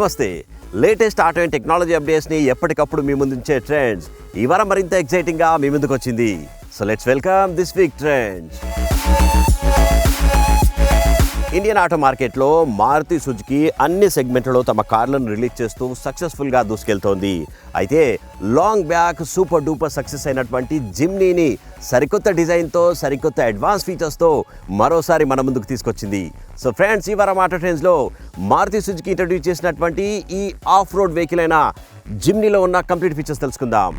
నమస్తే. Latest auto and technology అప్డేట్స్ని ఎప్పటికప్పుడు మీ ముందుంచే trends ఈ వారం మరింత ఎక్సైటింగ్గా మీ ముందుకు వచ్చింది. So let's welcome this week trends. Indian auto మార్కెట్లో మారుతి సుజుకి అన్ని సెగ్మెంట్లలో తమ కార్లను రిలీజ్ చేస్తూ సక్సెస్ఫుల్గా దూసుకెళ్తోంది. అయితే long back super duper success అయినటువంటి జిమ్నీని సరికొత్త డిజైన్తో సరికొత్త అడ్వాన్స్ ఫీచర్స్తో మరోసారి మన ముందుకు తీసుకొచ్చింది. సో ఫ్రెండ్స్, ఈ వారం ఆటో ట్రెండ్స్లో మారుతి సుజుకి ఇంట్రడ్యూస్ చేసినటువంటి ఈ ఆఫ్ రోడ్ వెహికల్ అయిన జిమ్నీలో ఉన్న కంప్లీట్ ఫీచర్స్ తెలుసుకుందాం.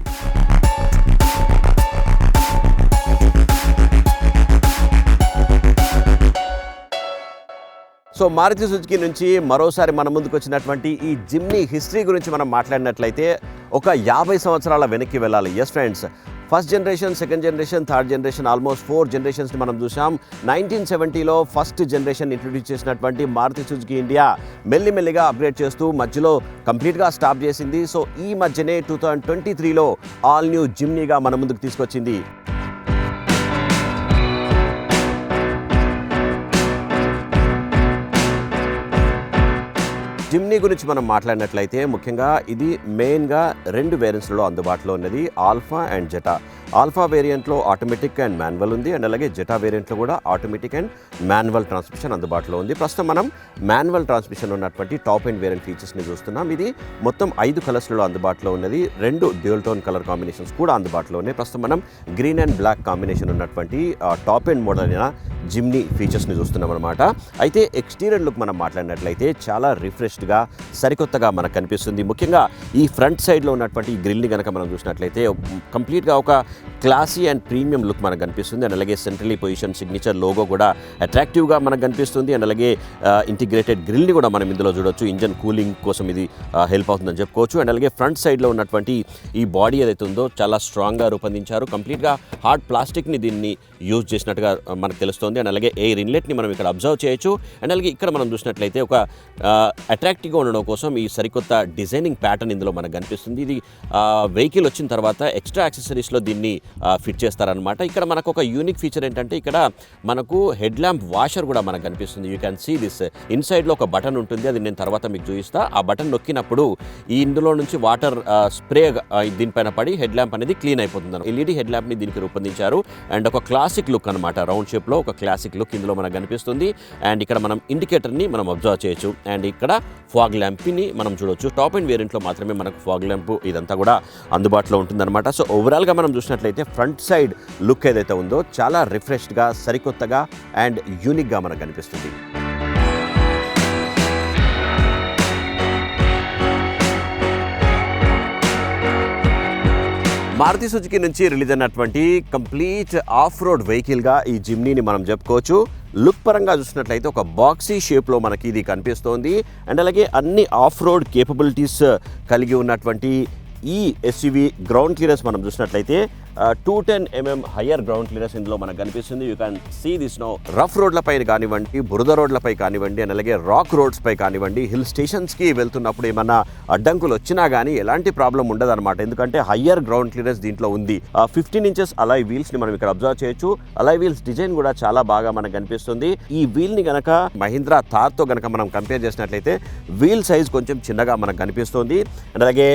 సో మారుతి సుజుకి నుంచి మరోసారి మన ముందుకు వచ్చినటువంటి ఈ జిమ్నీ హిస్టరీ గురించి మనం మాట్లాడినట్లయితే ఒక 50 సంవత్సరాల వెనక్కి వెళ్ళాలి. Yes friends, first generation, second generation, third generation, almost 4 జనరేషన్స్ని మనం చూసాం. 1970లో ఫస్ట్ జనరేషన్ ఇంట్రడ్యూస్ చేసినటువంటి మారుతి సుజుకి ఇండియా మెల్లిమెల్లిగా అప్గ్రేడ్ చేస్తూ మధ్యలో కంప్లీట్గా స్టాప్ చేసింది. సో ఈ మధ్యనే 2023లో ఆల్ న్యూ జిమ్నీగా మన ముందుకు తీసుకొచ్చింది. జిమ్నీ గురించి మనం మాట్లాడినట్లయితే ముఖ్యంగా ఇది మెయిన్గా 2 వేరియంట్స్లో అందుబాటులో ఉన్నది, ఆల్ఫా అండ్ జెటా. ఆల్ఫా వేరియంట్లో ఆటోమేటిక్ అండ్ మాన్యువల్ ఉంది, అండ్ అలాగే జెటా వేరియంట్లో కూడా ఆటోమేటిక్ అండ్ మాన్యువల్ ట్రాన్స్మిషన్ అందుబాటులో ఉంది. ప్రస్తుతం మనం మాన్యువల్ ట్రాన్స్మిషన్ ఉన్నటువంటి టాప్ అండ్ వేరియంట్ ఫీచర్స్ని చూస్తున్నాం. ఇది మొత్తం 5 కలర్స్లో అందుబాటులో ఉన్నది, 2 డ్యూయల్ టోన్ కలర్ కాంబినేషన్స్ కూడా అందుబాటులో ఉన్నాయి. ప్రస్తుతం మనం గ్రీన్ అండ్ బ్లాక్ కాంబినేషన్ ఉన్నటువంటి టాప్ అండ్ మోడల్ అయిన జిమ్నీ ఫీచర్స్ని చూస్తున్నాం అనమాట. అయితే ఎక్స్టీరియర్ లుక్ మనం మాట్లాడినట్లయితే చాలా రిఫ్రెష్డ్గా సరికొత్తగా మనకు కనిపిస్తుంది. ముఖ్యంగా ఈ ఫ్రంట్ సైడ్లో ఉన్నటువంటి ఈ గ్రిల్ని కనుక మనం చూసినట్లయితే కంప్లీట్గా ఒక క్లాసీ అండ్ ప్రీమియం లుక్ మనకు కనిపిస్తుంది. అండ్ అలాగే సెంట్రలీ పొజిషన్ సిగ్నేచర్ లోగో కూడా అట్రాక్టివ్గా మనకు కనిపిస్తుంది. అండ్ అలాగే ఇంటిగ్రేటెడ్ గ్రిల్ని కూడా మనం ఇందులో చూడొచ్చు. ఇంజన్ కూలింగ్ కోసం ఇది హెల్ప్ అవుతుందని చెప్పుకోవచ్చు. అండ్ అలాగే ఫ్రంట్ సైడ్లో ఉన్నటువంటి ఈ బాడీ ఏదైతే ఉందో చాలా స్ట్రాంగ్గా రూపొందించారు. కంప్లీట్గా హార్డ్ ప్లాస్టిక్ని దీన్ని యూజ్ చేసినట్టుగా మనకు తెలుస్తుంది. అండ్ అలాగే ఎయిర్ ఇన్లెట్ని మనం ఇక్కడ అబ్జర్వ్ చేయొచ్చు. అండ్ అలాగే ఇక్కడ మనం చూసినట్లయితే ఒక అట్రాక్టివ్గా ఉండడం కోసం ఈ సరికొత్త డిజైనింగ్ ప్యాటర్న్ ఇందులో మనకు కనిపిస్తుంది. ఇది వెహికల్ వచ్చిన తర్వాత ఎక్స్ట్రా యాక్సెసరీస్లో దీన్ని ఫిట్ చేస్తారనమాట. ఇక్కడ మనకు ఒక యూనిక్ ఫీచర్ ఏంటంటే ఇక్కడ మనకు హెడ్ ల్యాంప్ వాషర్ కూడా మనకు కనిపిస్తుంది. You can see this. ఇన్సైడ్లో ఒక బటన్ ఉంటుంది, అది నేను తర్వాత మీకు చూపిస్తా. ఆ బటన్ నొక్కినప్పుడు ఈ ఇందులో నుంచి వాటర్ స్ప్రే దీనిపైన పడి హెడ్ ల్యాంప్ అనేది క్లీన్ అయిపోతుంది. ఎల్ఈడి హెడ్ ల్యాంప్ని దీనికి రూపొందించారు. అండ్ ఒక క్లాసిక్ లుక్ అనమాట, రౌండ్ షేప్లో ఒక క్లాసిక్ లుక్ ఇందులో మనకు కనిపిస్తుంది. అండ్ ఇక్కడ మనం ఇండికేటర్ని మనం అబ్జర్వ్ చేయొచ్చు. అండ్ ఇక్కడ ఫాగ్ ల్యాంప్ని మనం చూడొచ్చు. టాప్ అండ్ వేరియంట్లో మాత్రమే మనకు ఫాగ్ ల్యాంప్ ఇదంతా కూడా అందుబాటులో ఉంటుందన్నమాట. సో ఓవరాల్గా మనం చూసినట్లయితే ఫ్రంట్ సైడ్ లుక్ ఏదైతే ఉందో చాలా రిఫ్రెష్డ్గా సరికొత్తగా అండ్ యూనిక్గా మనకు కనిపిస్తుంది. మారుతి సుజుకి నుంచి రిలీజ్ అయినటువంటి కంప్లీట్ ఆఫ్ రోడ్ వెహికల్గా ఈ జిమ్నీని మనం చెప్పుకోవచ్చు. లుక్ పరంగా చూసినట్లయితే ఒక బాక్సీ షేప్లో మనకి ఇది కనిపిస్తోంది. అండ్ అలాగే అన్ని ఆఫ్ రోడ్ కేపబిలిటీస్ కలిగి ఉన్నటువంటి ఈ ఎస్యూవీ గ్రౌండ్ క్లియరెన్స్ మనం చూసినట్లయితే 210 mm హయ్యర్ గ్రౌండ్ క్లియరెన్స్ ఇందులో మనకు కనిపిస్తుంది. You can see this no. Rough రోడ్లపై కానివ్వండి, బురద రోడ్లపై కానివ్వండి, అండ్ అలాగే రాక్ రోడ్స్పై కానివ్వండి, హిల్ స్టేషన్స్కి వెళ్తున్నప్పుడు ఏమన్నా అడ్డంకులు వచ్చినా కానీ ఎలాంటి ప్రాబ్లం ఉండదన్నమాట. ఎందుకంటే హయ్యర్ గ్రౌండ్ క్లియరెన్స్ దీంట్లో ఉంది. 15 inches అలాయ్ వీల్స్ని మనం ఇక్కడ అబ్జర్వ్ చేయొచ్చు. అలాయ్ వీల్స్ డిజైన్ కూడా చాలా బాగా మనకు కనిపిస్తుంది. ఈ వీల్ని గనక మహీంద్రా థార్తో గనక మనం కంపేర్ చేసినట్లయితే వీల్ సైజ్ కొంచెం చిన్నగా మనకు కనిపిస్తుంది. అండ్ అలాగే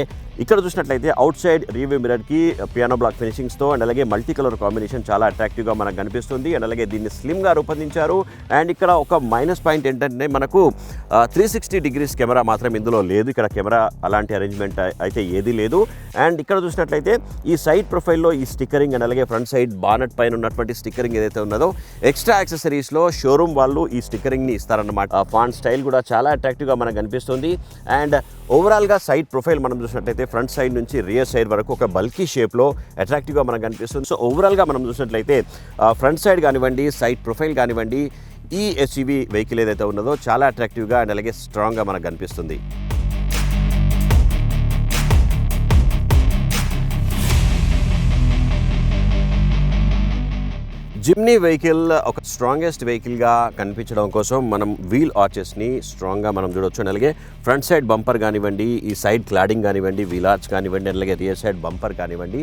ఇక్కడ చూసినట్లయితే అవుట్ సైడ్ రీవ్యూ మిర్రర్కి పియానో బ్లాక్ ఫినిషింగ్స్తో అండ్ అలాగే మల్టీ కలర్ కాంబినేషన్ చాలా అట్రాక్టివ్గా మనకు కనిపిస్తుంది. అండ్ అలాగే దీన్ని స్లిమ్గా రూపొందించారు. అండ్ ఇక్కడ ఒక మైనస్ పాయింట్ ఏంటంటే మనకు 360 degrees కెమెరా మాత్రం ఇందులో లేదు. ఇక్కడ కెమెరా అలాంటి అరేంజ్మెంట్ అయితే ఏదీ లేదు. అండ్ ఇక్కడ చూసినట్లయితే ఈ సైడ్ ప్రొఫైల్లో ఈ స్టిక్కరింగ్ అండ్ అలాగే ఫ్రంట్ సైడ్ బానట్ పైన ఉన్నటువంటి స్టిక్కరింగ్ ఏదైతే ఉన్నదో ఎక్స్ట్రా యాక్సెసరీస్లో షోరూమ్ వాళ్ళు ఈ స్టిక్కరింగ్ని ఇస్తారన్నమాట. ఫాంట్ స్టైల్ కూడా చాలా అట్రాక్టివ్గా మనకు కనిపిస్తుంది. అండ్ ఓవరాల్గా సైడ్ ప్రొఫైల్ మనం చూసినట్లయితే ఫ్రంట్ సైడ్ నుంచి రియర్ సైడ్ వరకు ఒక బల్కీ షేప్లో అట్రాక్టివ్గా మనకు కనిపిస్తుంది. సో ఓవరాల్గా మనం చూసినట్లయితే ఫ్రంట్ సైడ్ కానివ్వండి, సైడ్ ప్రొఫైల్ కానివ్వండి, ఈ ఎస్యూవీ వెహికల్ ఏదైతే ఉన్నదో చాలా అట్రాక్టివ్గా అండ్ అలాగే స్ట్రాంగ్గా మనకు కనిపిస్తుంది. జిమ్నీ వెహికల్ ఒక స్ట్రాంగెస్ట్ వెహికల్గా కనిపించడం కోసం మనం వీల్ ఆర్చెస్ని స్ట్రాంగ్గా మనం చూడొచ్చు. అలాగే ఫ్రంట్ సైడ్ బంపర్ కానివ్వండి, ఈ సైడ్ క్లాడింగ్ కానివ్వండి, వీల్ ఆర్చ్ కానివ్వండి, అలాగే రియర్ సైడ్ బంపర్ కానివ్వండి,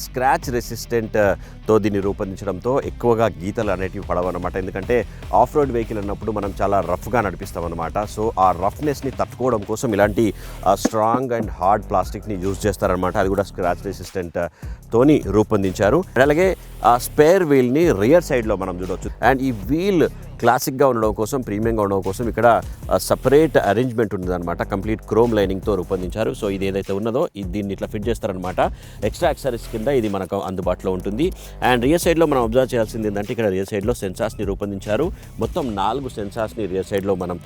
స్క్రాచ్ రెసిస్టెంట్తో దీన్ని రూపొందించడంతో ఎక్కువగా గీతలు అనేటివి పడవన్నమాట. ఎందుకంటే ఆఫ్ రోడ్ వెహికల్ అన్నప్పుడు మనం చాలా రఫ్గా నడిపిస్తాం అనమాట. సో ఆ రఫ్నెస్ని తట్టుకోవడం కోసం ఇలాంటి స్ట్రాంగ్ అండ్ హార్డ్ ప్లాస్టిక్ని యూజ్ చేస్తారనమాట. అది కూడా స్క్రాచ్ రెసిస్టెంట్ తోని రూపొందించారు. అలాగే ఆ స్పేర్ వీల్ని రియర్ సైడ్లో మనం చూడవచ్చు. అండ్ ఈ వీల్ క్లాసిక్గా ఉండడం కోసం, ప్రీమియంగా ఉండడం కోసం ఇక్కడ సపరేట్ అరేంజ్మెంట్ ఉందన్నమాట. కంప్లీట్ క్రోమ్ లైనింగ్తో రూపొందించారు. సో ఇది ఏదైతే ఉన్నదో దీన్ని ఇట్లా ఫిట్ చేస్తారనమాట. ఎక్స్ట్రా యాక్సెసరీస్ కింద ఇది మనకు అందుబాటులో ఉంటుంది. అండ్ రియర్ సైడ్లో మనం అబ్జర్వ్ చేయాల్సింది ఏంటంటే ఇక్కడ రియర్ సైడ్లో సెన్సార్స్ని రూపొందించారు. మొత్తం 4 సెన్సార్స్ని రియర్ సైడ్లో మనం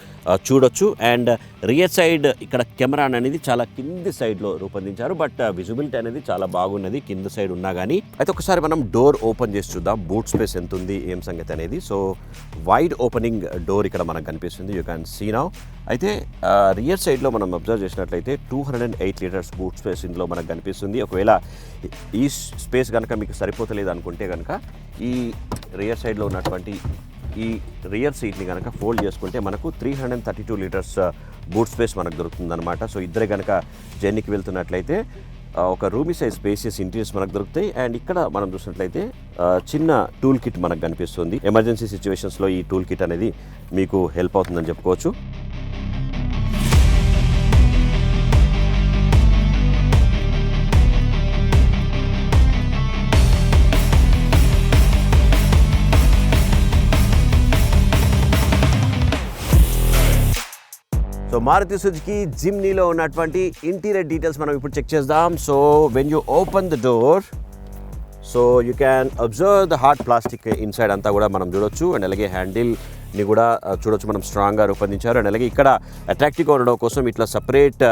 చూడొచ్చు. అండ్ రియర్ సైడ్ ఇక్కడ కెమెరా అనేది చాలా కింది సైడ్లో రూపొందించారు. బట్ విజిబిలిటీ అనేది చాలా బాగున్నది కింద సైడ్ ఉన్నా కానీ. అయితే ఒకసారి మనం డోర్ ఓపెన్ చేసి చూద్దాం, బూట్ స్పేస్ ఎంత ఉంది, ఏం సంగతి అనేది. సో వైడ్ ఓపెనింగ్ డోర్ ఇక్కడ మనకు కనిపిస్తుంది. You can see now. అయితే రియర్ సైడ్లో మనం అబ్జర్వ్ చేసినట్లయితే 208 లీటర్స్ బూట్ స్పేస్ ఇందులో మనకు కనిపిస్తుంది. ఒకవేళ ఈ స్పేస్ కనుక మీకు సరిపోతలేదు అనుకుంటే కనుక ఈ రియర్ సైడ్లో ఉన్నటువంటి ఈ రియర్ సీట్ని కనుక ఫోల్డ్ చేసుకుంటే మనకు 332 లీటర్స్ బూట్ స్పేస్ మనకు దొరుకుతుందన్నమాట. సో ఇద్దరే కనుక జర్నీకి వెళ్తున్నట్లయితే ఒక రూమీ సైజ్ స్పేసియస్ ఇంటీరియర్స్ మనకు దొరుకుతాయి. అండ్ ఇక్కడ మనం చూసినట్లయితే చిన్న టూల్ కిట్ మనకు కనిపిస్తుంది. ఎమర్జెన్సీ సిచ్యువేషన్స్లో ఈ టూల్ కిట్ అనేది మీకు హెల్ప్ అవుతుందని చెప్పుకోవచ్చు. సో మారుతి సుజుకి జిమ్నీలో ఉన్నటువంటి ఇంటీరియర్ డీటెయిల్స్ మనం ఇప్పుడు చెక్ చేద్దాం. So when you open the door, so you can observe the hard plastic inside అంతా కూడా మనం చూడొచ్చు. అండ్ అలాగే హ్యాండిల్ని కూడా చూడొచ్చు, మనం స్ట్రాంగ్గా రూపొందించారు. అండ్ అలాగే ఇక్కడ అట్రాక్టివ్గా ఉండడం కోసం ఇట్లా సపరేట్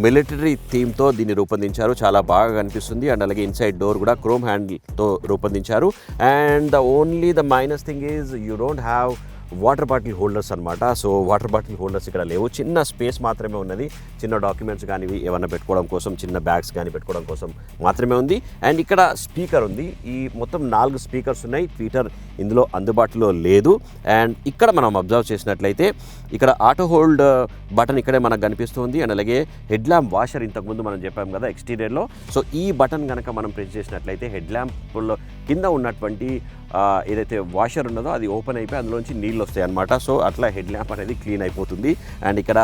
మిలిటరీ థీమ్తో దీన్ని రూపొందించారు. చాలా బాగా కనిపిస్తుంది. అండ్ అలాగే ఇన్సైడ్ డోర్ కూడా క్రోమ్ హ్యాండిల్తో రూపొందించారు. And the only the minus thing is you don't have water bottle holders అనమాట. సో వాటర్ బాటిల్ హోల్డర్స్ ఇక్కడ లేవు. చిన్న స్పేస్ మాత్రమే ఉన్నది. చిన్న డాక్యుమెంట్స్ కానీ ఏమన్నా పెట్టుకోవడం కోసం, చిన్న బ్యాగ్స్ కానీ పెట్టుకోవడం కోసం మాత్రమే ఉంది. అండ్ ఇక్కడ స్పీకర్ ఉంది. ఈ మొత్తం 4 స్పీకర్స్ ఉన్నాయి. ట్విట్టర్ ఇందులో అందుబాటులో లేదు. అండ్ ఇక్కడ మనం అబ్జర్వ్ చేసినట్లయితే ఇక్కడ ఆటో హోల్డ్ బటన్ ఇక్కడే మనకు కనిపిస్తుంది. అండ్ అలాగే హెడ్ ల్యాంప్ వాషర్ ఇంతకుముందు మనం చెప్పాం కదా ఎక్స్టీరియర్లో. సో ఈ బటన్ కనుక మనం ప్రెస్ చేసినట్లయితే హెడ్ ల్యాంప్లో కింద ఉన్నటువంటి ఏదైతే వాషర్ ఉన్నదో అది ఓపెన్ అయిపోయి అందులోంచి నీళ్ళు వస్తాయి అన్నమాట. సో అట్లా హెడ్ ల్యాంప్ అనేది క్లీన్ అయిపోతుంది. అండ్ ఇక్కడ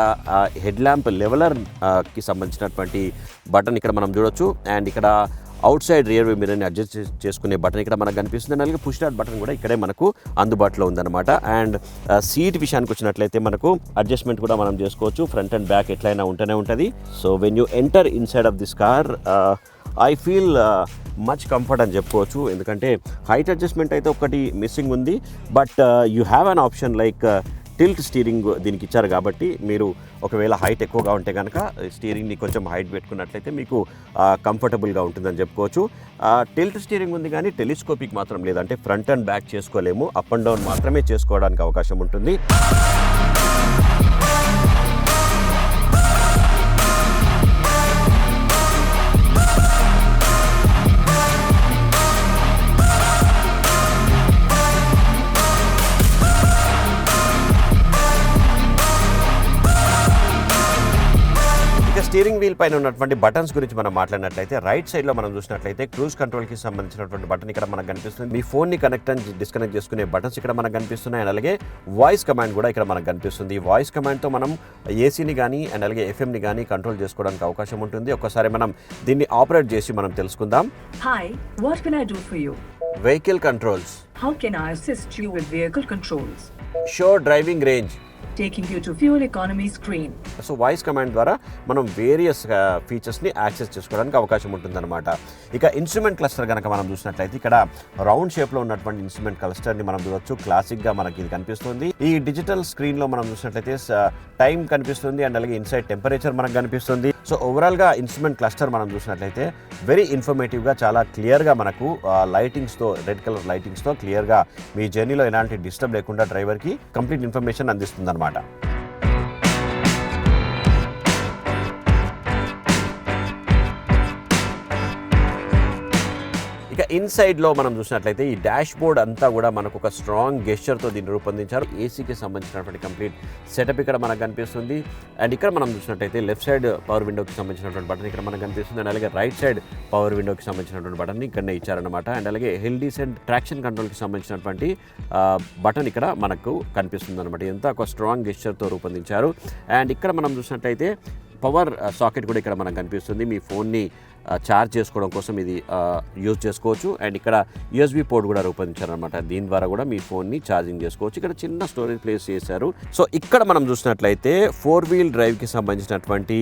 హెడ్ ల్యాంప్ లెవెలర్కి సంబంధించినటువంటి బటన్ ఇక్కడ మనం చూడొచ్చు. అండ్ ఇక్కడ అవుట్ సైడ్ రియర్ వ్యూ మిర్రర్ని అడ్జస్ట్ చేసుకునే బటన్ ఇక్కడ మనకు కనిపిస్తుంది. అలాగే పుష్ స్టార్ట్ బటన్ కూడా ఇక్కడే మనకు అందుబాటులో ఉందన్నమాట. అండ్ సీట్ విషయానికి వచ్చినట్లయితే మనకు అడ్జస్ట్మెంట్ కూడా మనం చేసుకోవచ్చు. ఫ్రంట్ అండ్ బ్యాక్ ఎట్లయినా ఉంటూనే ఉంటుంది. So when you enter inside of this car I feel much comfort అని చెప్పుకోవచ్చు. ఎందుకంటే హైట్ అడ్జస్ట్మెంట్ అయితే ఒకటి మిస్సింగ్ ఉంది. But you have an option like tilt steering దీనికి ఇచ్చారు కాబట్టి మీరు ఒకవేళ హైట్ ఎక్కువగా ఉంటే కనుక స్టీరింగ్ని కొంచెం హైట్ పెట్టుకున్నట్లయితే మీకు కంఫర్టబుల్గా ఉంటుందని చెప్పుకోవచ్చు. టిల్ట్ స్టీరింగ్ ఉంది కానీ టెలిస్కోపిక్ మాత్రం లేదు. అంటే ఫ్రంట్ అండ్ బ్యాక్ చేసుకోలేము, అప్ అండ్ డౌన్ మాత్రమే చేసుకోవడానికి అవకాశం ఉంటుంది. స్టీరింగ్ వీల్ పైన ఉన్నటువంటి బటన్స్ గురించి మనం మాట్లాడినట్లయితే రైట్ సైడ్లో మనం చూసినట్లయితే క్రూజ్ కంట్రోల్కి సంబంధించినటువంటి బటన్ ఇక్కడ మనకు కనిపిస్తుంది. మీ ఫోన్ని కనెక్ట్ అండ్ డిస్కనెక్ట్ చేసుకునే బటన్స్ ఇక్కడ మనకు కనిపిస్తున్నాయి. అండ్ అలాగే వాయిస్ కమాండ్ కూడా ఇక్కడ మనకు కనిపిస్తుంది. వాయిస్ కమాండ్తో మనం ఏసీని కానీ అండ్ అలాగే ఎఫ్ఎంని కానీ కంట్రోల్ చేసుకోవడానికి అవకాశం ఉంటుంది. ఒక్కసారి మనం దీన్ని ఆపరేట్ చేసి మనం తెలుసుకుందాం. Hi, what can I do for you? Vehicle controls. How can I assist you with vehicle controls? Show driving range. Taking you to fuel economy screen. So voice command ద్వారా మనం వేరియస్ ఫీచర్స్ని యాక్సెస్ చేసుకోవడానికి అవకాశం ఉంటుందన్నమాట. ఇక instrument cluster కనుక మనం చూసినట్లయితే ఇక్కడ రౌండ్ షేప్లో ఉన్నటువంటి ఇన్స్ట్రుమెంట్ క్లస్టర్ని మనం చూడొచ్చు. క్లాసిక్గా మనకి ఇది కనిపిస్తుంది. ఈ డిజిటల్ స్క్రీన్లో మనం చూసినట్లయితే టైం కనిపిస్తుంది. అండ్ అలాగే ఇన్సైడ్ టెంపరేచర్ మనకు కనిపిస్తుంది. సో ఓవరాల్గా ఇన్స్ట్రుమెంట్ క్లస్టర్ మనం చూసినట్లయితే వెరీ ఇన్ఫర్మేటివ్గా, చాలా క్లియర్గా మనకు లైటింగ్స్తో, రెడ్ కలర్ లైటింగ్స్తో క్లియర్గా మీ జర్నీలో ఎలాంటి డిస్టర్బ్ లేకుండా డ్రైవర్కి కంప్లీట్ ఇన్ఫర్మేషన్ అందిస్తుంది అనమాట. ఇక ఇన్సైడ్లో మనం చూసినట్లయితే ఈ డాష్ బోర్డ్ అంతా కూడా మనకు ఒక స్ట్రాంగ్ గెస్చర్తో దీన్ని రూపొందించారు. ఏసీకి సంబంధించినటువంటి కంప్లీట్ సెటప్ ఇక్కడ మనకు కనిపిస్తుంది. అండ్ ఇక్కడ మనం చూసినట్లయితే లెఫ్ట్ సైడ్ పవర్ విండోకి సంబంధించినటువంటి బటన్ ఇక్కడ మనకు కనిపిస్తుంది. అండ్ అలాగే రైట్ సైడ్ పవర్ విండోకి సంబంధించినటువంటి బటన్ ఇక్కడనే ఇచ్చారనమాట. అండ్ అలాగే హిల్ డీసెంట్ ట్రాక్షన్ కంట్రోల్కి సంబంధించినటువంటి బటన్ ఇక్కడ మనకు కనిపిస్తుంది అనమాట. ఎంత ఒక స్ట్రాంగ్ గెస్చర్తో రూపొందించారు. అండ్ ఇక్కడ మనం చూసినట్లయితే పవర్ సాకెట్ కూడా ఇక్కడ మనకు కనిపిస్తుంది. మీ ఫోన్ని ఛార్జ్ చేసుకోవడం కోసం ఇది యూజ్ చేసుకోవచ్చు. అండ్ ఇక్కడ యూఎస్బీ పోర్ట్ కూడా రూపొందించారనమాట. దీని ద్వారా కూడా మీ ఫోన్ని ఛార్జింగ్ చేసుకోవచ్చు. ఇక్కడ చిన్న స్టోరేజ్ ప్లేస్ చేశారు. సో ఇక్కడ మనం చూసినట్లయితే 4-wheel డ్రైవ్కి సంబంధించినటువంటి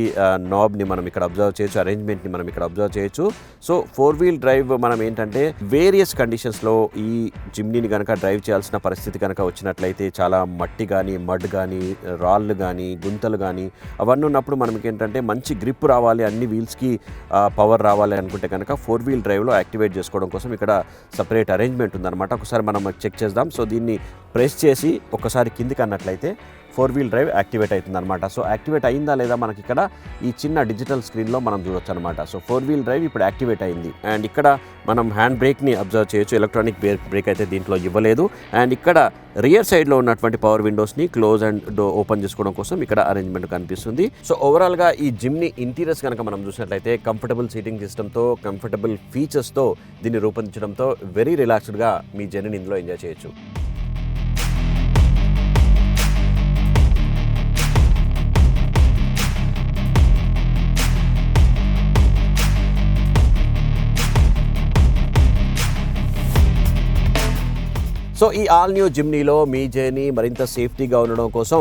నాబ్ని మనం ఇక్కడ అబ్జర్వ్ చేయొచ్చు, అరేంజ్మెంట్ని మనం ఇక్కడ అబ్జర్వ్ చేయొచ్చు. సో 4-wheel డ్రైవ్ మనం ఏంటంటే వేరియస్ కండిషన్స్లో ఈ జిమ్నీని కనుక డ్రైవ్ చేయాల్సిన పరిస్థితి కనుక వచ్చినట్లయితే చాలా మట్టి కానీ, మడ్ కానీ, రాళ్ళు కానీ, గుంతలు కానీ అవన్నీ ఉన్నప్పుడు మనకి ఏంటంటే మంచి గ్రిప్ రావాలి, అన్ని వీల్స్కి పవర్ రావాలి అనుకుంటే కనుక 4-wheel డ్రైవ్లో యాక్టివేట్ చేసుకోవడం కోసం ఇక్కడ సపరేట్ అరేంజ్మెంట్ ఉందన్నమాట. ఒకసారి మనం చెక్ చేద్దాం. సో దీన్ని ప్రెస్ చేసి ఒకసారి కిందికి అన్నట్లయితే 4-wheel డ్రైవ్ యాక్టివేట్ అవుతుంది అనమాట. సో యాక్టివేట్ అయిందా లేదా మనకి ఇక్కడ ఈ చిన్న డిజిటల్ స్క్రీన్లో మనం చూడొచ్చు అనమాట. సో 4-wheel డ్రైవ్ ఇప్పుడు యాక్టివేట్ అయింది. అండ్ ఇక్కడ మనం హ్యాండ్ బ్రేక్ని అబ్జర్వ్ చేయొచ్చు. ఎలక్ట్రానిక్ బ్రేక్ అయితే దీంట్లో ఇవ్వలేదు. అండ్ ఇక్కడ రియర్ సైడ్లో ఉన్నటువంటి పవర్ విండోస్ని క్లోజ్ అండ్ ఓపెన్ చేసుకోవడం కోసం ఇక్కడ అరేంజ్మెంట్ కనిపిస్తుంది. సో ఓవరాల్గా ఈ జిమ్ని ఇంటీరియర్స్ కనుక మనం చూసినట్లయితే కంఫర్టబుల్ సీటింగ్ సిస్టమ్తో, కంఫర్టబుల్ ఫీచర్స్తో దీన్ని రూపొందించడంతో వెరీ రిలాక్స్డ్గా మీ జర్నీని ఇందులో ఎంజాయ్ చేయొచ్చు. సో ఈ ఆల్ న్యూ జిమ్నీలో మీ జర్నీ మరింత సేఫ్టీగా ఉండడం కోసం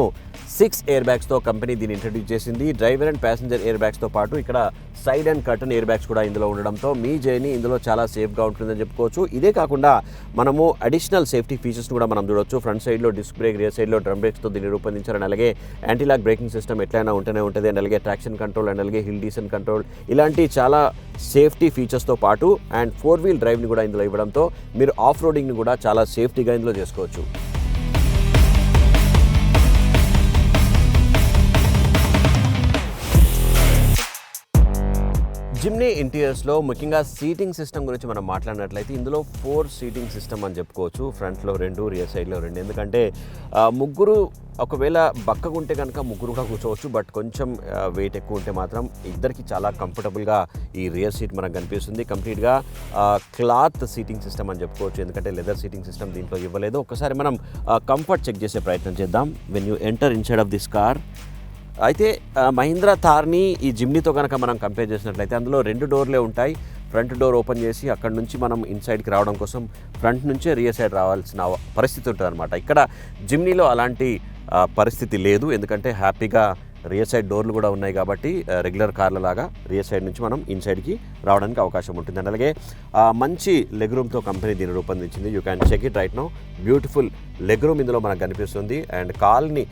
6 ఎయిర్ బ్యాగ్స్తో కంపెనీ దీన్ని ఇంట్రడ్యూస్ చేసింది. డ్రైవర్ అండ్ ప్యాసింజర్ ఎయిర్ బ్యాగ్స్తో పాటు ఇక్కడ side and curtain air bags కూడా ఇందులో ఉండడంతో మీ జర్నీ ఇందులో చాలా సేఫ్గా ఉంటుందని చెప్పుకోవచ్చు. ఇదే కాకుండా మనము అడిషనల్ సేఫ్టీ ఫీచర్స్ కూడా మనం చూడొచ్చు. ఫ్రంట్ సైడ్లో డిస్క్ బ్రేక్, రియర్ సైడ్లో డ్రమ్ బ్రేక్స్తో దీన్ని రూపొందించారు. అలాగే యాంటీ లాక్ బ్రేకింగ్ సిస్టమ్ ఎట్లయినా ఉంటూనే ఉంటుంది. అండ్ అలాగే ట్రాక్షన్ కంట్రోల్, అండ్ అలాగే హిల్ డీసెంట్ కంట్రోల్, ఇలాంటి చాలా సేఫ్టీ ఫీచర్స్తో పాటు అండ్ 4-wheel డ్రైవ్ని కూడా ఇందులో ఇవ్వడంతో మీరు ఆఫ్ రోడింగ్ని కూడా చాలా సేఫ్టీగా ఇందులో చేసుకోవచ్చు. జిమ్నీ ఇంటీరియర్స్లో ముఖ్యంగా సీటింగ్ సిస్టమ్ గురించి మనం మాట్లాడినట్లయితే ఇందులో 4 సీటింగ్ సిస్టమ్ అని చెప్పుకోవచ్చు. ఫ్రంట్లో 2, రియర్ సైడ్లో 2. ఎందుకంటే ముగ్గురు ఒకవేళ బక్కగుంటే కనుక ముగ్గురు కూడా కూర్చోవచ్చు. బట్ కొంచెం వెయిట్ ఎక్కువ ఉంటే మాత్రం ఇద్దరికి చాలా కంఫర్టబుల్గా ఈ రియర్ సీట్ మనకు కనిపిస్తుంది. కంప్లీట్గా క్లాత్ సీటింగ్ సిస్టమ్ అని చెప్పుకోవచ్చు. ఎందుకంటే లెదర్ సీటింగ్ సిస్టమ్ దీంట్లో ఇవ్వలేదు. ఒకసారి మనం కంఫర్ట్ చెక్ చేసే ప్రయత్నం చేద్దాం. When you enter inside of this car, అయితే మహీంద్రా థార్ని ఈ జిమ్నీతో కనుక మనం కంపేర్ చేసినట్లయితే అందులో 2 డోర్లే ఉంటాయి. ఫ్రంట్ డోర్ ఓపెన్ చేసి అక్కడ నుంచి మనం ఇన్సైడ్కి రావడం కోసం ఫ్రంట్ నుంచే రియర్ సైడ్ రావాల్సిన పరిస్థితి ఉంటుంది అనమాట. ఇక్కడ జిమ్నీలో అలాంటి పరిస్థితి లేదు. ఎందుకంటే హ్యాపీగా రియర్ సైడ్ డోర్లు కూడా ఉన్నాయి కాబట్టి రెగ్యులర్ కార్ల లాగా రియర్ సైడ్ నుంచి మనం ఇన్సైడ్కి రావడానికి అవకాశం ఉంటుంది. అండ్ అలాగే మంచి లెగ్ రూమ్తో కంపెనీ దీన్ని రూపొందించింది. You can check it right now. Beautiful leg room ఇందులో మనకు కనిపిస్తుంది. అండ్ కాల్ని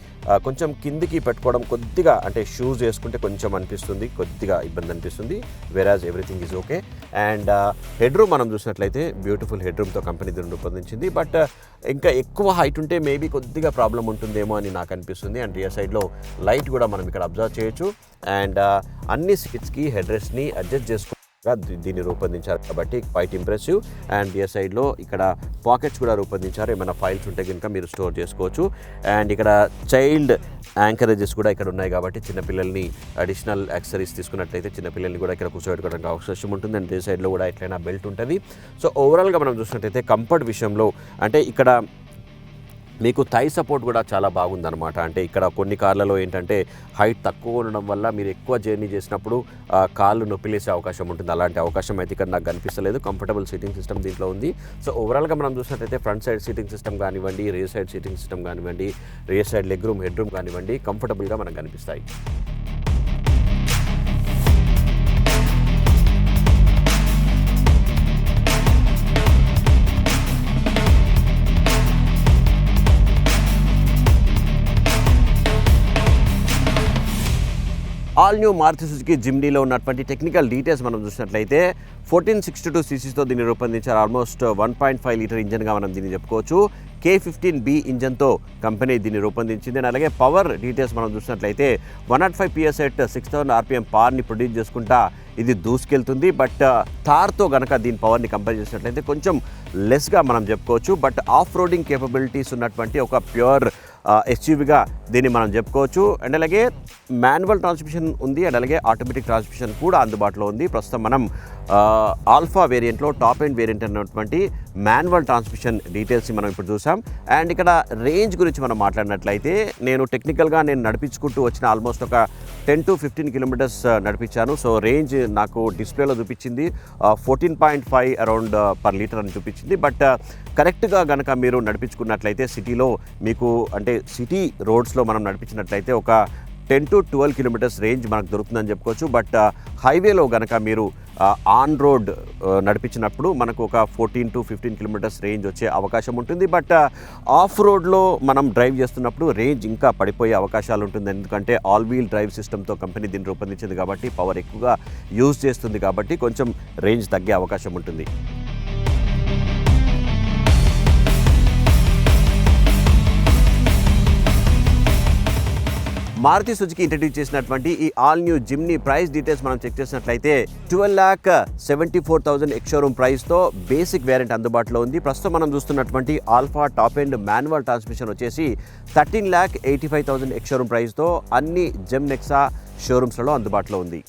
కొంచెం కిందికి పెట్టుకోవడం కొద్దిగా, అంటే షూస్ వేసుకుంటే కొంచెం అనిపిస్తుంది, కొద్దిగా ఇబ్బంది అనిపిస్తుంది. వెరాజ్ everything is okay. And head room మనం చూసినట్లయితే బ్యూటిఫుల్ హెడ్ రూమ్తో కంపెనీ దీన్ని రూపొందించింది. బట్ ఇంకా ఎక్కువ హైట్ ఉంటే మేబీ కొద్దిగా ప్రాబ్లం ఉంటుందేమో అని నాకు అనిపిస్తుంది. అండ్ రియర్ సైడ్లో లైట్ కూడా మనం ఇక్కడ అబ్జర్వ్ చేయొచ్చు. అండ్ అన్ని సీట్స్కి హెడ్ రెస్ట్ని అడ్జస్ట్ చేసుకో దీన్ని రూపొందించారు కాబట్టి క్వైట్ ఇంప్రెసివ్. అండ్ రియర్ సైడ్లో ఇక్కడ పాకెట్స్ కూడా రూపొందించారు. ఏమైనా ఫైల్స్ ఉంటే కనుక మీరు స్టోర్ చేసుకోవచ్చు. అండ్ ఇక్కడ చైల్డ్ యాంకరేజెస్ కూడా ఇక్కడ ఉన్నాయి కాబట్టి చిన్నపిల్లల్ని అడిషనల్ యాక్సెసరీస్ తీసుకున్నట్లయితే చిన్నపిల్లల్ని కూడా ఇక్కడ కూర్చోబెట్టుకోవడానికి అవకాశం ఉంటుంది. అండ్ రియర్ సైడ్లో కూడా ఎట్లయినా బెల్ట్ ఉంటుంది. సో ఓవరాల్గా మనం చూసినట్లయితే కంఫర్ట్ విషయంలో అంటే ఇక్కడ మీకు థై సపోర్ట్ కూడా చాలా బాగుందన్నమాట. అంటే ఇక్కడ కొన్ని కార్లలో ఏంటంటే హైట్ తక్కువ ఉండడం వల్ల మీరు ఎక్కువ జర్నీ చేసినప్పుడు కాళ్ళు నొప్పిలేసే అవకాశం ఉంటుంది. అలాంటి అవకాశం అయితే ఇక్కడ నాకు కనిపిస్తలేదు. కంఫర్టబుల్ సీటింగ్ సిస్టమ్ దీంట్లో ఉంది. సో ఓవరాల్గా మనం చూసినట్లయితే ఫ్రంట్ సైడ్ సీటింగ్ సిస్టమ్ కానివ్వండి, రియర్ సైడ్ సీటింగ్ సిస్టమ్ కానివ్వండి, rear side leg room, head room కానివ్వండి, కంఫర్టబుల్గా మనకు కనిపిస్తాయి. ఆల్ న్యూ మారుతి సుజుకి జిమ్నీలో ఉన్నటువంటి టెక్నికల్ డీటెయిల్స్ మనం చూసినట్లయితే 1462 సీసీతో దీన్ని రూపొందించారు. ఆల్మోస్ట్ 1.5 లీటర్ ఇంజన్గా మనం దీన్ని చెప్పుకోవచ్చు. K15B ఇంజన్తో కంపెనీ దీన్ని రూపొందించింది. అండ్ అలాగే పవర్ డీటెయిల్స్ మనం చూసినట్లయితే 105 PS ఎట్ 6000 RPM పవర్ని ప్రొడ్యూస్ చేసుకుంటా ఇది దూసుకెళ్తుంది. బట్ థార్తో కనుక దీని పవర్ని కంపేర్ చేసినట్లయితే కొంచెం లెస్గా మనం చెప్పుకోవచ్చు. బట్ ఆఫ్ రోడింగ్ కేపబిలిటీస్ ఉన్నటువంటి ఒక ప్యూర్ ఎస్యూవీగా దీన్ని మనం చెప్పుకోవచ్చు. అండ్ అలాగే మాన్యువల్ ట్రాన్స్మిషన్ ఉంది, అండ్ అలాగే ఆటోమేటిక్ ట్రాన్స్మిషన్ కూడా అందుబాటులో ఉంది. ప్రస్తుతం మనం ఆల్ఫా వేరియంట్లో టాప్ ఎండ్ వేరియంట్ అన్నటువంటి మాన్యువల్ ట్రాన్స్మిషన్ డీటెయిల్స్ని మనం ఇప్పుడు చూసాం. అండ్ ఇక్కడ రేంజ్ గురించి మనం మాట్లాడినట్లయితే నేను టెక్నికల్గా నడిపించుకుంటూ వచ్చిన ఆల్మోస్ట్ ఒక 10 to 15 కిలోమీటర్స్ నడిపించాను. సో రేంజ్ నాకు డిస్ప్లేలో చూపించింది 14.5 అరౌండ్ పర్ లీటర్ అని చూపించింది. బట్ కరెక్ట్గా కనుక మీరు నడిపించుకున్నట్లయితే సిటీలో మీకు అంటే సిటీ రోడ్స్లో మనం నడిపించినట్లయితే ఒక 10 to 12 కిలోమీటర్స్ రేంజ్ మనకు దొరుకుతుందని చెప్పుకోవచ్చు. బట్ హైవేలో కనుక మీరు ఆన్ రోడ్ నడిపించినప్పుడు మనకు ఒక 14 to 15 కిలోమీటర్స్ రేంజ్ వచ్చే అవకాశం ఉంటుంది. బట్ ఆఫ్ రోడ్లో మనం డ్రైవ్ చేస్తున్నప్పుడు రేంజ్ ఇంకా పడిపోయే అవకాశాలు ఉంటుంది. ఎందుకంటే ఆల్ వీల్ డ్రైవ్ సిస్టమ్తో కంపెనీ దీన్ని రూపొందించింది కాబట్టి పవర్ ఎక్కువగా యూజ్ చేస్తుంది కాబట్టి కొంచెం రేంజ్ తగ్గే అవకాశం ఉంటుంది. మారుతి సుజుకి ఇంట్రడ్యూస్ చేసినటువంటి ఈ all new Jimny price details మనం చెక్ చేసినట్లయితే 12,74,000 ఎక్స్ షోరూమ్ ప్రైస్తో బేసిక్ వేరియంట్ అందుబాటులో ఉంది. ప్రస్తుతం మనం చూస్తున్నటువంటి alpha top end manual transmission వచ్చేసి 13,85,000 ఎక్స్ షోరూమ్ ప్రైస్తో అన్ని జెమ్ నెక్సా షోరూమ్స్లలో అందుబాటులో ఉంది.